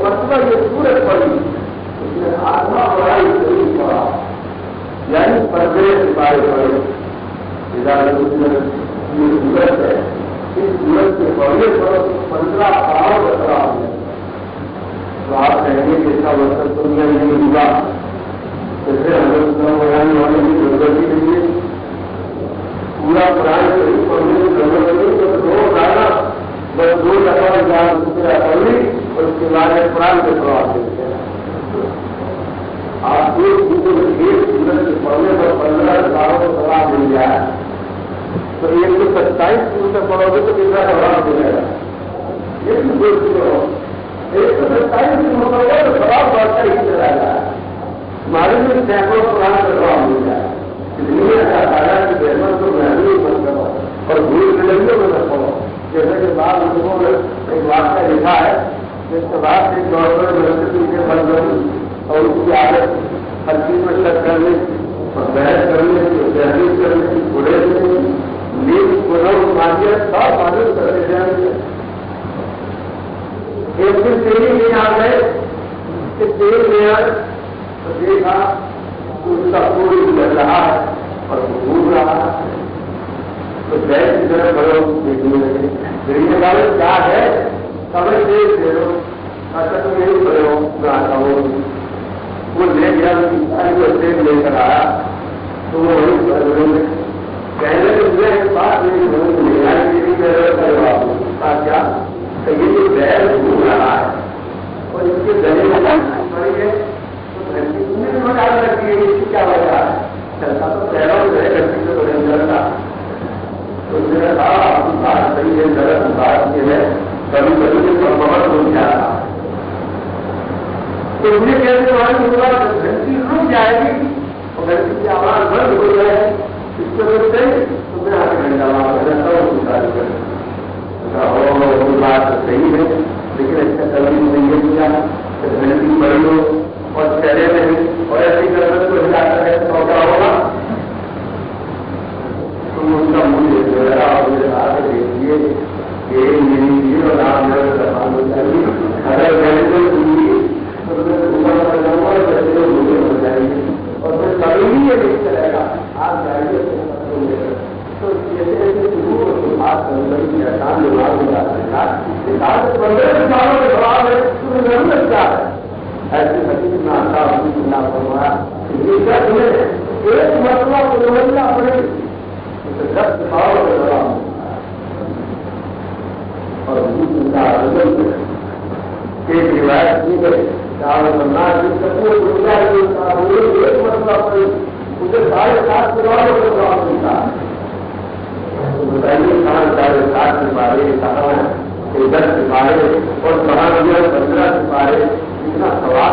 Speaker 3: مرتبہ یہ صورت پڑی اس نے آتما بڑھائی یعنی پردے سپارے پڑے یہ سورت ہے، اس سورت کے پڑھنے پر 15 سال بترا ہے تو آپ کہیں گے کہ اس کا مطلب دنیا نہیں ہوا جیسے حضرت بنانے والے کی ضرورت ہی نہیں ہے، پورا قرآن شریف پڑھنے کی ضرورت نہیں، تو روز آنا بس 2 دفعہ پڑھی اور اس کے بعد قرآن کے سوال دیتے ہیں۔ آپ ایک سورت کے پڑھنے پر 15 سالوں کو سوال مل جائے تو 127 سورتیں پڑھو گے تو کتنا سوال ملے گا؟ 127 مطلب تو سوال بڑھتا ہی چلا جائے، ہمارے میں سینکڑوں قرآن کا سوال مل جائے، اس لیے تعالیٰ کی رحمت کو محدود مت کرو اور بھول بلندیوں میں نہ پڑھو۔ جیسے کہ بعض لوگوں نے ایک واقعہ لکھا ہے جس کے بعد ایک گورنمنٹ یونیورسٹی سے بن گئی اور اس کی عادت ہر چیز میں شک کرنے اور بحث کرنے کی تحریر کرنے کی بڑے نیز گناہ مالیت سب معلوم کرتے جائیں گے۔ ایک دن تیری میں آ گئے کہ تیل میں آئے تو دیکھا اس کا پوری لگ رہا ہے اور گھوم رہا ہے تو بیٹھ کی طرح بڑھو دیکھنے لگے دیکھنے والے کیا ہے سمجھ دیکھ دے دو اچھا تم یہی بڑے ہو میں آتا ہوں وہ لے گیا تیل لے کر آیا تو وہ وہی کہنے کہ مجھے ایک بات میری ضرورت نہیں آئی میری ضرورت ہے کیا کہ یہ جو بیل گھوم رہا ہے اور اس کے ذریعے پڑی ہے کیا وجہ ہے چلتا تو پہلا جو ہے لڑکی سے بڑے چلتا تو اس نے کہا آپ کی بات صحیح ہے غلط بات یہ ہے کبھی کبھی تو بہت ہو جاتا تو مجھے کہتے ہماری گھنٹی رک جائے گی اور گھنٹی کی آواز بند ہو جائے گی اس کو روکتے تو میں آدھے گھنٹہ وہاں پر رہتا ہوں بات تو صحیح ہے لیکن اس کا کبھی نہیں کیا گھنٹی بڑی ہو اور چہرے میں اور ایسی گربت کو ہلا کر تو کیا ہوگا تم اس کا مجھے جو ہے آپ مجھے آ کے دیکھیے کہ میری چیز اور آپ میرے زبان ہو چاہیے اگر میں کو سنیے تو میں اوپر پر جاؤں گا جیسے مجھے ہو جائیں گے اور پھر کبھی بھی یہ نہیں چلے گا آپ جائیے تو جیسے شروع بات کرنے کی آسان نماز ہو جاتا ہے 15 سالوں کے بعد ہے تمہیں ضرورت کیا ہے ایسے حقیقت میں آتا نہ فرمایا یہ کیا تمہیں ایک مرتبہ کو سمجھنا پڑے اسے 10 سالوں کے بعد اور ایک روایت کی گئی ایک مرتبہ پڑے اسے 7.5 سالوں کے بعد ملتا ہے بتائیے کہاں 7.5 سپارے کہاں 10 سپارے اور کہاں 15 سپارے اتنا ثواب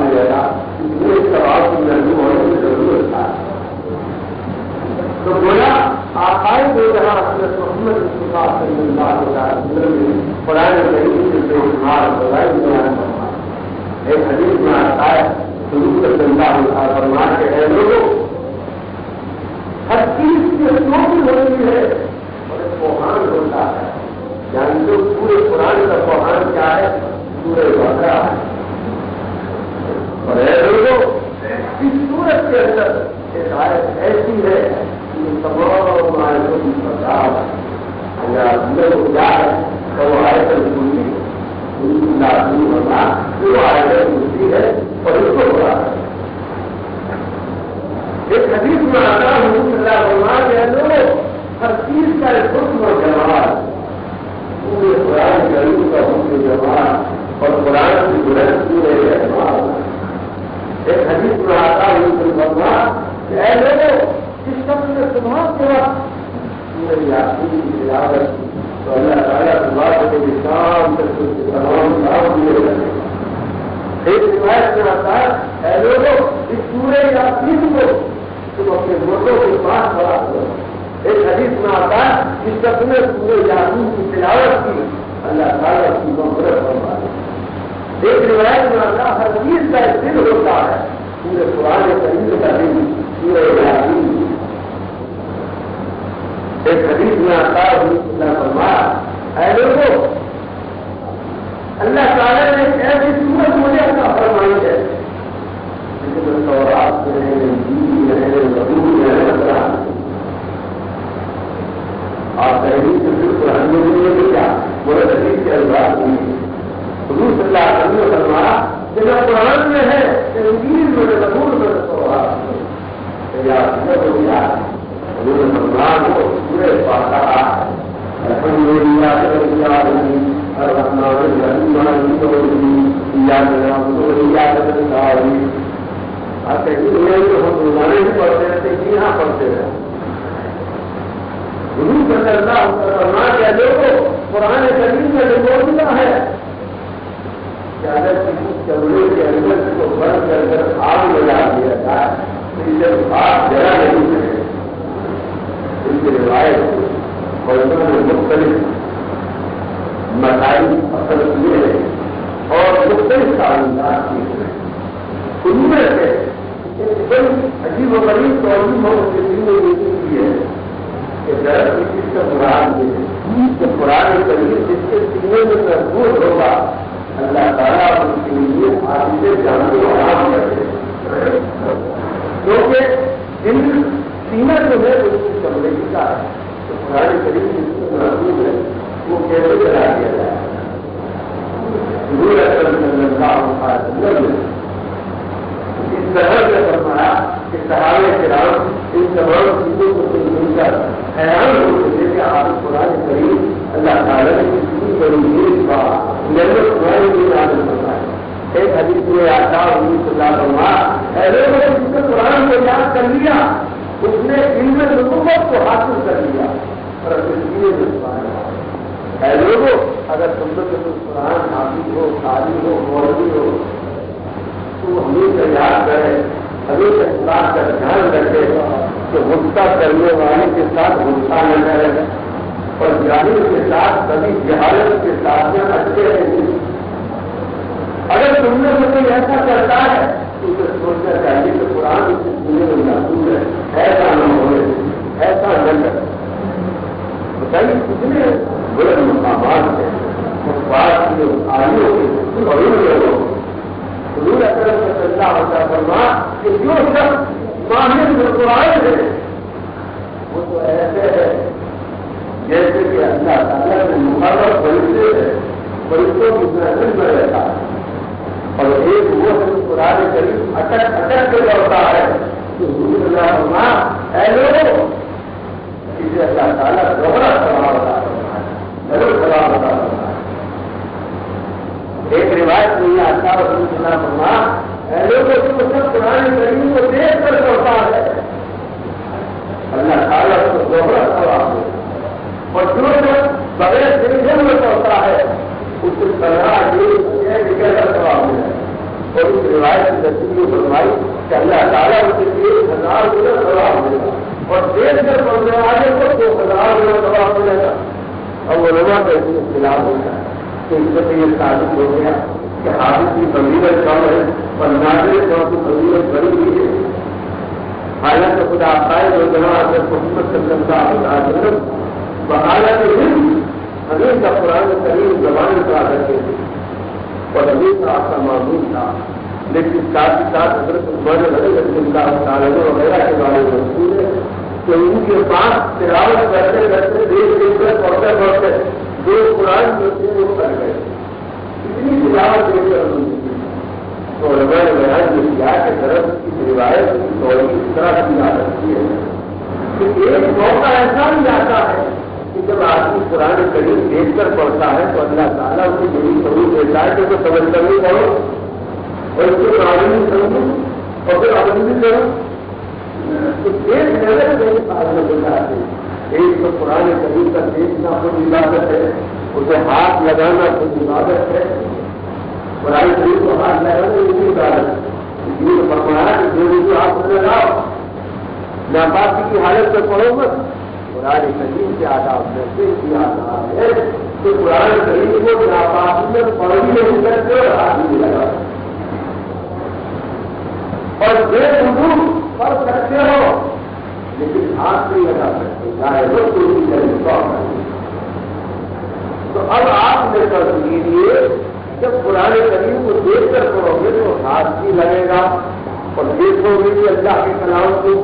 Speaker 3: ملے گا اتنے ثواب کی محروم ہونے کی ضرورت تھا تو بولا آقائے دو جہاں حضرت محمد مصطفیٰ صلی اللہ علیہ وسلم نے قرآن کریم سے بے شمار فضائل بیان فرمائے۔ ایک حدیث میں آتا ہے حضور صلی اللہ علیہ وسلم فرمایا کہ اے لوگوں ہر چیز کی اصولی ہوتی ہے اور ایک کوہان ہوتا ہے، یعنی جو پورے قرآن کا کوہان کیا ہے پورے بقرہ ہے اور اے لوگوں اس صورت کے اندر ایک آیت ایسی ہے کہ تمام آیتوں کی پرداز ہے اگر اندر کو کیا ہے تو وہ آیت الکرسی جو آیت الکرسی ہے اور اس کو بڑا ہے۔ ایک حدیث میں آتا ہے حضور صلی اللہ علیہ وسلم ہر چیز کا ایک حکم و جمال پورے قرآن کریم کا حکم و جمال اور قرآن کی بلند پورے اعتماد۔ ایک حدیث میں آتا ہے حضور صلی اللہ علیہ وسلم کہ اے لوگوں جس شخص نے تمہارے وقت پورے یاسین کی تلاوت کی تو اللہ تعالیٰ تمہارے کے شام تک اس کے تمام کام دیے جاتے ہیں۔ ایک روایت میں آتا ہے اے لوگوں اس پورے یاسین کو تم اپنے مردوں کے پاس پڑھا کرو۔ ایک حدیث میں آتا ہے جس شخص نے پورے یاسین کی تلاوت کی اللہ تعالیٰ کی مغفرت فرمائے۔ ایک روایت میں آتا ہے ہر چیز کا ایک دل ہوتا ہے پورے قرآن کریم کا دل پورے یاسین۔ ایک حدیث میں آتا ہے اللہ فرمایا اے لوگوں اللہ تعالیٰ نے ایسی سورت مجھے عطا فرمائی ہے لیکن تورات میں انجیل میں آپ ہم روزانہ ہی پڑھتے رہتے کہ یہاں پڑھتے رہے حضور صلی اللہ علیہ وسلم فرمایا کہ لوگوں قرآن کریم کا جو موجودہ ہے کہ اگر کسی چمڑے کے اندر کو بند کر آگ لگا دیا جائے تو جب آگ جلا نہیں کرے ان کی روایت اور انہوں نے مختلف مسائل اثر کیے ہیں اور مختلف تعلیمات کی ہیں ان میں سے عجیب و غریب تعلیم ہم کی ہے کہ درخت کس کا قرآن ہے کہ قرآن کریم جس کے سینے میں محفوظ ہوگا اللہ تعالیٰ ان کے لیے آدمی جانتے آرام کرتے کیونکہ ان سینہ جو ہے اس کی چمڑے کا ہے تو قرآن کریم جس میں محفوظ ہے وہ کیسے چلا دیا جائے اس طرح سے فرمایا کہ صحابہ کرام ان تمام چیزوں کو سن کر حیران ہوتے تھے کہ آپ قرآن کریم اللہ تعالیٰ نے کسی بڑی چیز کا نعمت قرآن کی عادت بتائی ایک حدیث میں آتا حضور صلی اللہ علیہ وسلم ایسے لوگ جس نے قرآن کو یاد کر لیا اس نے علم نبوت کو حاصل کر لیا اور اے لوگوں اگر تم لوگ قرآن حافظ ہو قاری ہو مولوی ہو تو ہمیشہ یاد کرے ہمیشہ اس بات کا دھیان رکھے کہ غصہ کرنے والے کے ساتھ غصہ نہ کرے اور جاہل کے ساتھ کبھی جہالت کے ساتھ میں اچھے نہیں. اگر تم نے کوئی ایسا کرتا ہے تو اسے سوچنا چاہیے کہ قرآن اس دنیا میں محفوظ ہے ایسا نہ ہو ایسا نہ کرے. بتائیے کتنے بڑے مقامات ہیں اس بات کی آئیوں کے اور ان لوگوں حضور اکرم صلی اللہ علیہ وسلم فرمایا کہ جو شخص ماہر قرآن ہے وہ تو ایسے ہے جیسے کہ اللہ تعالیٰ نے مقرر فرشتے ہیں فرشتوں کی محفل میں رہتا ہے اور ایک وہ قرآن کریم اٹک کے لوٹا ہے کہ حضور اللہ فرمایا اے لوگوں اسے اللہ تعالیٰ دوہرا ثواب عطا فرمائے ضرور ثواب عطا فرمائے. ایک روایت میں یہ آتا رسول اللہ فرمایا اے لوگوں جو سب قرآن کریم کو دیکھ کر پڑھتا ہے اللہ تعالیٰ کو دوہرا ثواب دے اور جو شخص بغیر ٹینشن میں پڑھتا ہے اس سے سلاح نکل کر ثواب ملے. اور اس روایت کی تصویر فرمائی کہ اللہ تعالیٰ اسے 1000 گنا ثواب ملے گا اور دیکھ کر پڑھنے والے کو 2000 گنا ثواب ملے گا. اور وہ علماء کا اس میں خلاف ہوتا ہے کہ اس سے یہ ثابت ہو گیا کہ حافظ کی فضیلت کم ہے اور ناظر کی فضیلت بڑی ہوئی ہے. حالانکہ خدا قائد اور جہاں حضرت محمد صلی اللہ علیہ وسلم بحالت علم ہمیشہ قرآن کریم زبان کا کرتے تھے اور ہمیشہ آپ کا معمول تھا. لیکن ساتھ ہی ساتھ حضرت عمر رضی اللہ تعالیٰ وغیرہ کے بارے میں مشہور ہے کہ ان کے پاس تلاوت کرتے کرتے دیکھ دیکھ کر پڑھتے پڑھتے جو قرآن جو تھے وہ کر گئے اتنی تلاوت دیکھ کر تو علماء نے بیان یہ کیا کہ طرف کی روایت کی توڑی اس طرح کی یاد رکھتی ہے کہ ایک موقع ایسا بھی آتا ہے کہ جب آدمی قرآن کریم دیکھ کر پڑھتا ہے تو اللہ تعالیٰ اسے بڑی ضرور دیتا ہے کہ وہ سمجھ کر نہیں پڑھو اور اس کو عالمی سمجھو اور پھر عملی کرو. تو ایک نظر میرے پاس میں بتاتے ایک تو قرآن کریم کا دیکھنا خود عبادت ہے اسے ہاتھ لگانا خود عبادت ہے. قرآن کریم کو ہاتھ لگانا یہ بھی عبادت ہے. یہ فرمایا کہ جو ہاتھ لگاؤ ناپاکی کی حالت میں پڑھو مت. قرآن کریم کے آداب میں سے یہ آداب ہے کہ قرآن کریم کو ناپاکی میں پڑھ بھی نہیں کرتے اور ہاتھ بھی لگاؤ اور بے وضو پڑھ سکتے ہو لیکن ہاتھ نہیں لگا سکتے چاہے وہ کوئی طریقہ. تو اب آپ نے کر لیجیے جب قرآن کریم کو دیکھ کر پڑھو گے تو ہاتھ بھی لگے گا اور دیکھو گے کہ اللہ کے کلام کو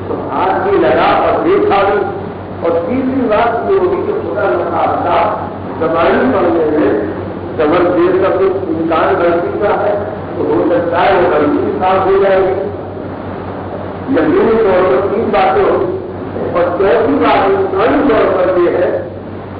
Speaker 3: تو ہاتھ بھی لگا اور دیکھا بھی. اور تیسری بات یہ ہوگی کہ خدا نخواستہ زبانی پڑھنے میں جب دیر کا کچھ امکان غلطی کا ہے تو ہو سکتا ہے وہ غلطی صاف ہو جائے گی. یقینی طور پر 3 باتیں ہوں اور چوتھی بات انسانی طور پر یہ ہے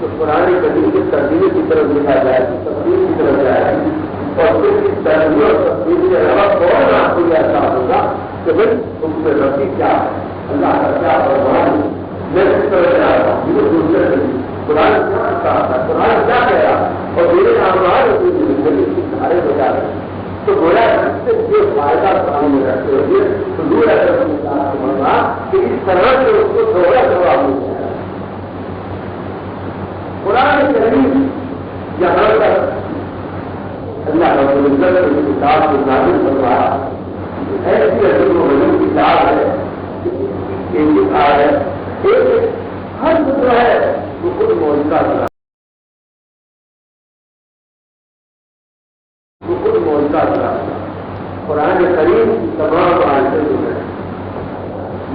Speaker 3: کہ قرآن کریم کی تبدیلی کی طرف لکھا جائے گی، تبدیلی کی طرف جائے گی، اور پھر اس تبدیلی اور تبدیلی کے علاوہ فوراً آپ کو یہ احساس ہوگا کہ بھائی تم سے رسی کیا ہے، اللہ کا کیا فرمان ہے، میں کس طرح سے آتا ہوں، یہ دوسرے سے قرآن کیا کہا تھا، قرآن کیا کہہ رہا، اور میرے اعمال زندگی کی سارے بجا رہے ہیں، تو گویا اس سے یہ فائدہ سامنے رکھتے ہوئے حضور اکرم صلی اللہ علیہ وسلم نے کہ اس طرح سے اس کو تھوڑا جواب مل جائے۔ قرآن کریم یہاں تک اللہ رب العزت کی کتاب کو نازل فرمایا، ایسی عظیم و عظیم کتاب ہے کہ ایک ہے ایک ہر جو ہے وہ خود معجزہ بنا، وہ خود معجزہ بنا۔ قرآن کریم کی تمام آیتیں جو ہیں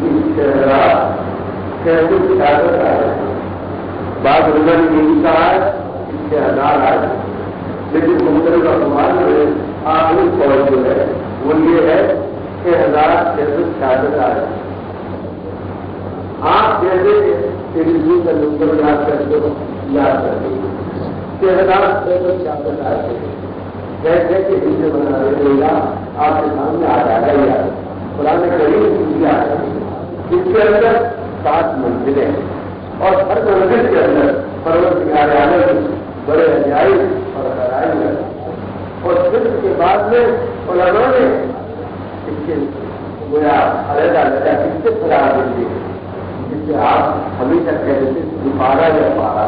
Speaker 3: یہ شہرات کیسے شہادت آئے، بعض عمر نے یہ کہا ہے اس سے ہزار آئے، لیکن مختلف اخبار میں آخری قول جو ہے وہ یہ ہے کہ 1600 شہادت آئے۔ آپ جیسے ٹیلیویژن کا نمبر یاد کرتے ہو، یاد کرتے ہو 1600 شہادت آئے، جیسے کہ ہندو بنا رہے گا آپ کے سامنے آ جائے گا۔ قرآن کریم کی ہے اس کے اندر 7 منزلیں اور ہر منزل کے اندر پروردگار عالم بڑے عجائب اور خرائط ہے، اور پھر اس کے بعد میں علماء نے اس کے گویا علیحدہ علیحدہ اس سے قرار دیتے ہیں جس سے آپ ہمیشہ کہتے تھے پارا یا پارا،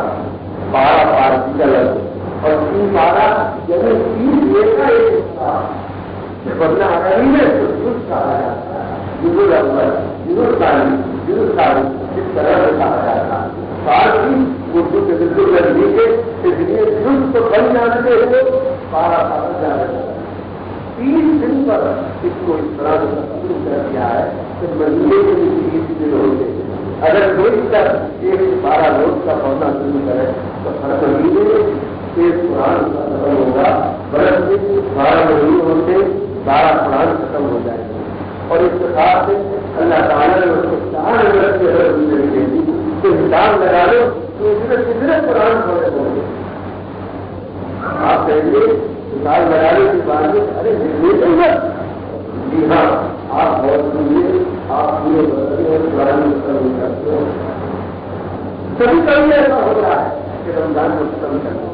Speaker 3: پارا پارسی کا لفظ اور 3 پارا یعنی 3 ایک کا ایک حصہ، ورنہ عربی میں جز کہا جاتا ہے، جز الاول، جز الثانی، جز الثالث، اس طرح سے کہا جاتا ہے۔ فارسی اردو کے بالکل نزدیک ہے، اس لیے جز کو بن جانتے ہوئے پارا پارا جانا ہے۔ 3 دن پر اس کو اس طرح سے تقسیم کر دیا ہے کہ مہینے کے بھی 30 دن ہوتے ہیں۔ اگر کوئی تک 12 روز کا پڑھنا شروع کرے تو ہر مہینے ایک قرآن کا ختم ہوگا، برس میں 12 مہینے ہوتے 12 قرآن ختم ہو جائے گا، اور اس کے ساتھ اللہ تعالیٰ نے اس کو 4 برس کی اگر زندگی دے دی تو حساب لگا لو تو اس میں کتنے قرآن پڑھے ہوں گے۔ آپ کہیں گے حساب لگانے کے بعد میں ارے جی ہاں آپ بہت سنیے، آپ پورے بچے اور قرآن مستقبل کرتے ہو، کبھی کبھی ایسا ہوتا ہے کہ رمضان مستقبل کرنا،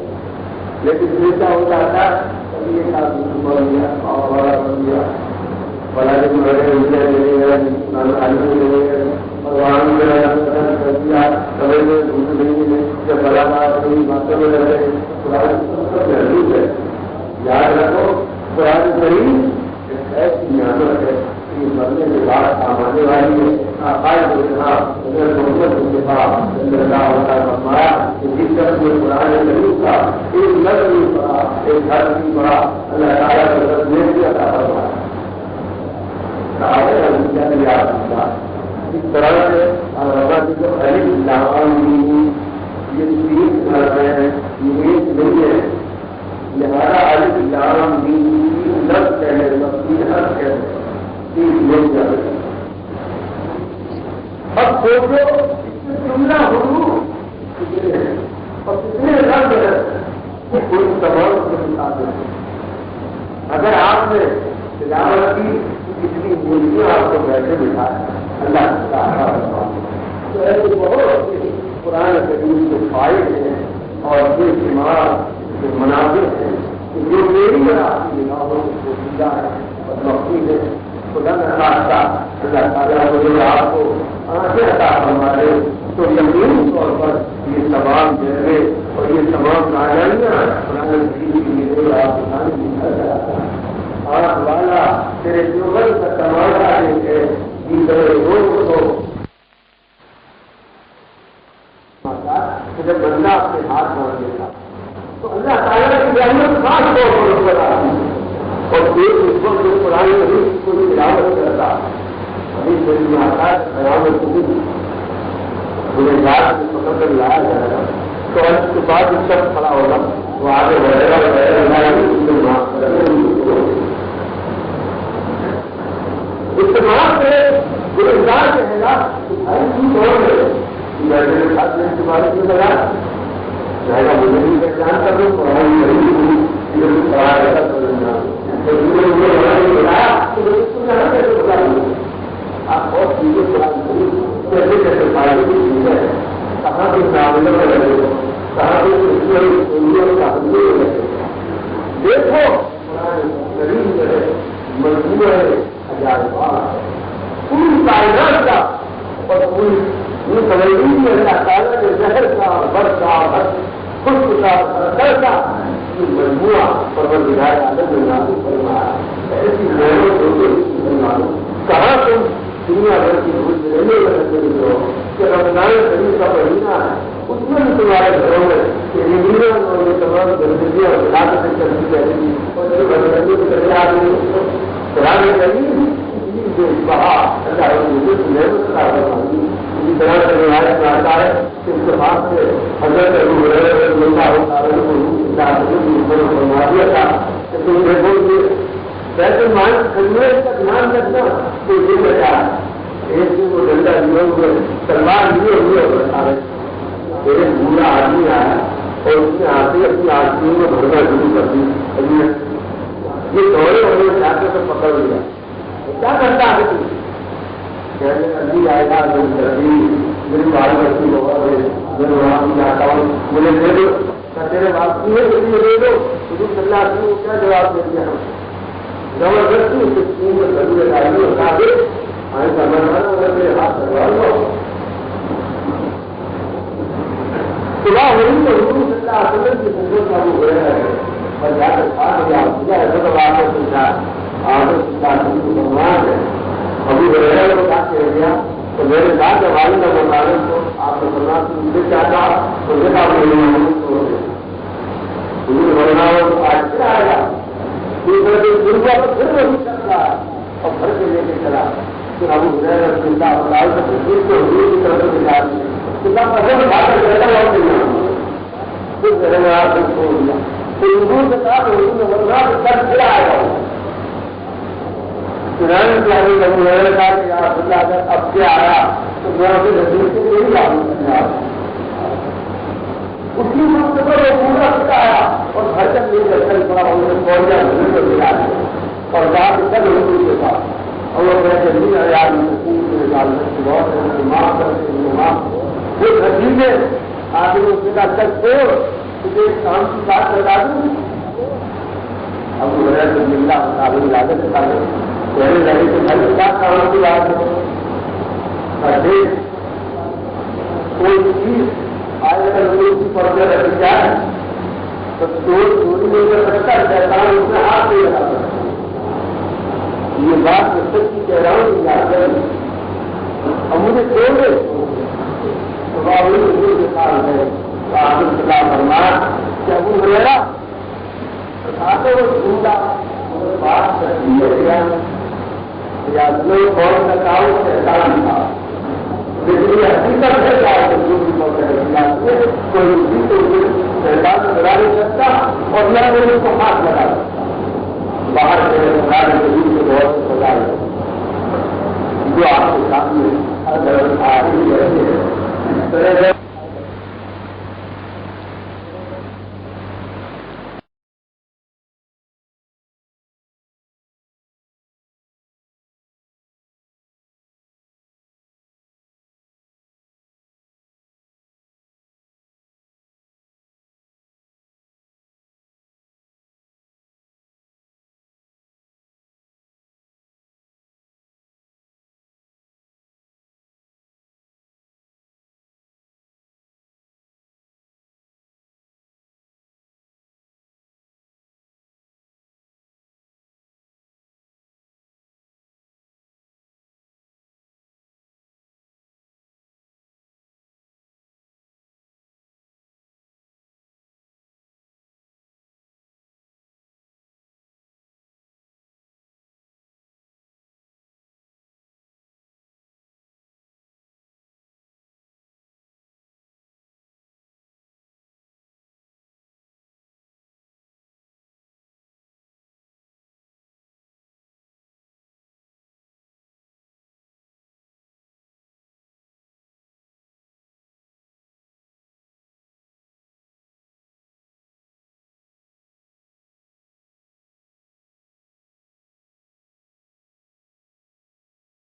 Speaker 3: لیکن پھر کیا ہو جاتا ہے کبھی ایک آدمی بڑھ گیا اور بڑا بن گیا، بڑا دن بڑے کر دیا، کبھی میں دودھ نہیں ہے جب بڑا بات نہیں باتوں میں رہے قرآن ہے۔ یاد رکھو قرآن کریم ایک ایسی نعمت ہے کہ مرنے کے بعد آنے والی ہے۔ عقائد حضرت محمد مصطفیٰ صلی اللہ علیہ وسلم فرمایا کہ جس طرح میں قرآن کریم کا ایک لفظ نہیں پڑھا، ایک حرف نہیں پڑھا، اللہ تعالیٰ کو تصویر بھی عطا فرمایا۔ اس طرح سے جو الف لام میم یہ 3 حرف ہیں، یہ ایک نہیں ہے، لہذا الف لام میم 3 لفظ کہنے اور 3 حرف کہنے 3 نہیں جاتے۔ اب سوچو اس میں جملہ حروف کتنے ہیں اور کتنے لفظ ہیں، کوئی تمام متعلق ہے۔ اگر آپ نے تلاوت کی کتنی بولیاں آپ کو بیٹھے بٹھا اللہ تعالیٰ تو ایسے بہت سے قرآن کریم کے فائد ہیں اور جو اجتماع کے مناظر ہیں کہ جو میری اور آپ کی نگاہوں کو سیدھا ہے اور مخفی ہے، خدا نہ خواستہ اللہ تعالیٰ کو آپ کو آنکھیں عطا فرما دے تو یقینی طور پر یہ تمام جذبے اور یہ تمام ناجائیاں قرآن کریم کی میرے آپ کو اور والا تیرے جوہر کا تماشا دیکھے جب بندہ اپنے ہاتھ مار دیتا تو اللہ تعالیٰ کی رحمت خاص طور پر اس پر آتی ہے، اور ایک اس وقت جو قرآن حدیث کو تلاوت کرتا حدیث شریف میں آتا ہے قیامت کے دن گنہگار سے پکڑ کر لایا جائے گا تو اس کے بعد اس شخص کھڑا ہوگا، وہ آگے بڑھے گا استعمال سے گنہگار کہے گا کہ بھائی تو اور ہے میرے ساتھ میں استعمال کیوں لگا، جائے مجھے بھی پہچان کر دوں پڑھائی نہیں پڑھا رہتا بتایا آپ بہت چیزیں کیسے کیسے فائدے کی چیز ہے کہاں سے معاملے میں لگے کہاں سے دیکھو غریب جو ہے مجبور ہے ہزار بار پوری کائنات کا اور پوری یہ سمجھنی ہے اللہ تعالیٰ کے زہر کا برف کا خشک کا سر کا یہ مجموعہ پروردگار عالم میں نازل فرمایا ایسی محنت ہوتی کہاں تم دنیا بھر کی بھوج رہنے لگتے ہو کہ رمضان شریف کا مہینہ ہے اس میں بھی تمہارے گھروں میں یہ نیرن اور یہ تمام گندگیاں اور ہلاکتیں چلتی رہتی ہیں اور جو گندگی چلے آ رہی ہے قرآن کریم جو بہا اللہ نعمت کا فرمائی اسی طرح سے روایت میں آتا ہے کہ اتفاق سے حضرت ابو ہریرہ رضی اللہ تعالیٰ عنہ کو فرما دیا تھا کہ تم دیکھو کہ بیت المال خریدنے کا دھیان رکھنا تو یہ بچا ہے ایک دن وہ ڈنڈا لیے ہوئے تلوار لیے ہوئے بتا رہے ایک بوڑھا آدمی آیا اور اس نے آتے اپنی آدمیوں میں بھرنا شروع کر دی یہ دوڑے ہوئے جا کے تو پکڑ لیا کیا کرتا ہے آئے گا میری بال بچی بہت ہے میں وہاں بھی جاتا ہوں مجھے دے دو تیرے بات کی ہے دے دو حضور صلی اللہ علیہ وسلم کو کیا جواب دے دیا ہم زبردستی اس کے اسکول میں ضرورت آئی اور کہا دے آئے کا مرحلہ اگر میرے ہاتھ کروا لو صبح ہوئی تو حضور صلی اللہ علیہ وسلم کی سنت لاگو ہو رہا ہے اور جا کر کھا گیا پوجا ایسا تو بات ہے سمجھا آگے بھگوان ہے ابھی ہریرہ کو کہا کہہ گیا تو میرے ساتھ جب والد مطالب کو آپ نے فرما ان سے چاہتا تو دیکھا بناؤ آج کیا آئے گا دوسرے دن درگا تو پھر وہی چل رہا ہے اور گھر سے لے کے چلا پھر ابو ہریرہ زندہ اپنا سے حضور کو حضور کی طرف سے دکھا دیا کتنا پسند کھا کر بیٹھا ہوا پھر میرے آپ کو چھوڑ دیا پھر حضور کے ساتھ حضور نے بننا تو کل پھر آئے گا قرآن کے آگے جب میں نے کہا کہ یا رسول اللہ اگر اب سے آیا تو میں اسے رسول سے نہیں لاؤں اسی وقت پر وہ پورا سکا آیا اور گھر تک لے کر چل پڑا انہوں نے پہنچا حضور کو دلا دیا اور جا کے چل حضور کے پاس اور وہ کہتے نہیں ہے یار سکون سے نکالنے کی بہت ہے معاف کرتے ہیں معاف وہ حجیب ہے آگے اس نے کہا چل چھوڑ تجھے ایک کام کی بات بتا دوں اب وہ زندہ مطابق عادت بتا دیں پہلے لگے تو گھر کے ساتھ کام کی بات ہے کوئی چیز آج اگر لوگ کی پردے رکھی جائے تو چوری نہیں کر سکتا شیطان اس میں ہاتھ نہیں لگا سکتا یہ بات میں سچ کی کہہ رہا ہوں کہ یاد کریں اور مجھے چھوڑ دے تو بابو حضور کے ساتھ ہے آخر خدا فرمایا کہ ابو ہریرہ آتے وہ ڈھونڈا بات کرتی ہے یا لوگ بہت کا کام شیطان تھا لیکن یہ حقیقت ہے کہ آپ کو کوئی بھی تو شیطان سے ڈرا نہیں سکتا اور نہ ان کو ہاتھ لگا سکتا باہر سے بہت سزا ہے جو آپ کے سامنے ہر طرف آ رہی ہے